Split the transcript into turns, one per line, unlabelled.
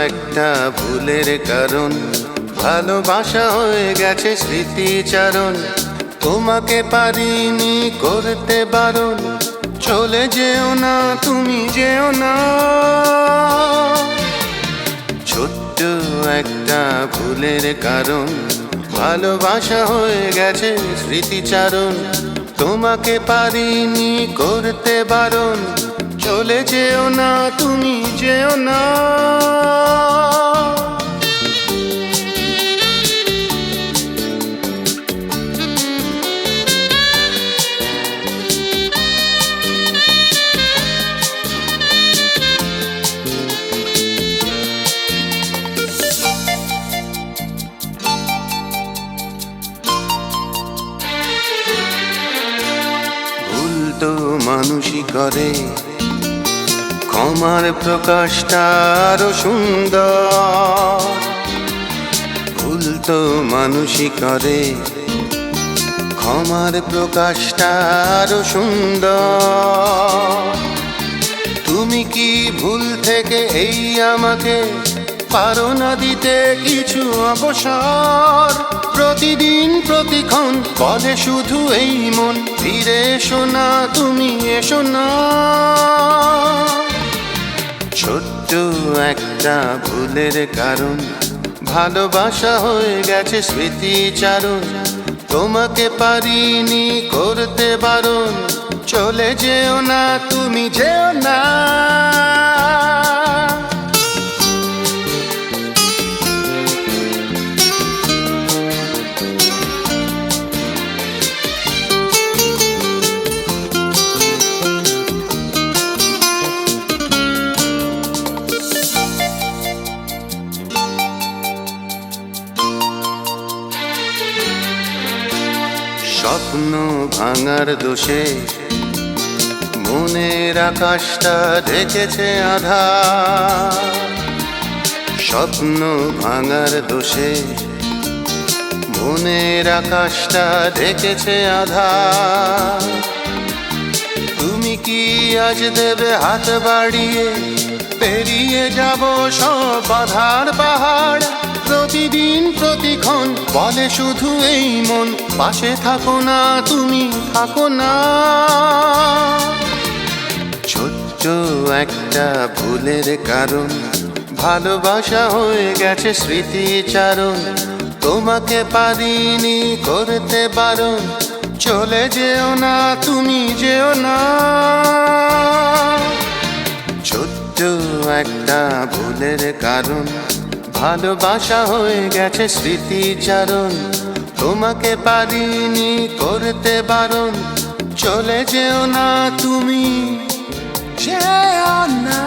একটা ভুলের কারণ ভালোবাসা হয়ে গেছে স্মৃতিচারণ। তোমাকে পারিনি করতে বারণ, চলে যেও না তুমি যেও না। ছোট্ট একটা ভুলের কারণ ভালোবাসা হয়ে গেছে স্মৃতিচারণ। তোমাকে পারিনি করতে বারণ, চলে যেও না তুমি যেও না। ভুল তো মানুষই করে, ক্ষমার প্রকাশটা আরো সুন্দর। ভুল তো মানুষই করে, ক্ষমার প্রকাশটা আরো সুন্দর। তুমি কি ভুল থেকে এই আমাকে পারো না দিতে কিছু অবসর? প্রতিদিন প্রতিক্ষণ বলে শুধু এই মন, ফিরে এসো না তুমি এসো না। ছোট্ট একটা ভুলের কারণ ভালোবাসা হয়ে গেছে স্মৃতিচারণ। তোমাকে পারিনি করতে বারণ, চলে যেও না তুমি যেও না। স্বপ্ন ভাঙার দোষে মনের আকাশটা ঢেকেছে আঁধার। স্বপ্ন ভাঙার দোষে মনের আকাশটা ঢেকেছে আঁধার। তুমি কি আজ দেবে হাত বাড়িয়ে, পেরিয়ে যাব সব বাধার পাহাড়? প্রতিদিন প্রতিক্ষণ বলে শুধু এই মন, পাশে থাকো না তুমি থাকো না। ছোট্ট একটা ভুলের কারণ ভালোবাসা হয়ে গেছে স্মৃতিচারণ। তোমাকে পারিনি করতে বারণ, চলে যেও না তুমি যেও না। ছোট্ট একটা ভুলের কারণ ভালোবাসা হয়ে গেছে স্মৃতিচারণ। তোমাকে পারিনি করতে বারণ, চলে যেও না তুমি যেও না।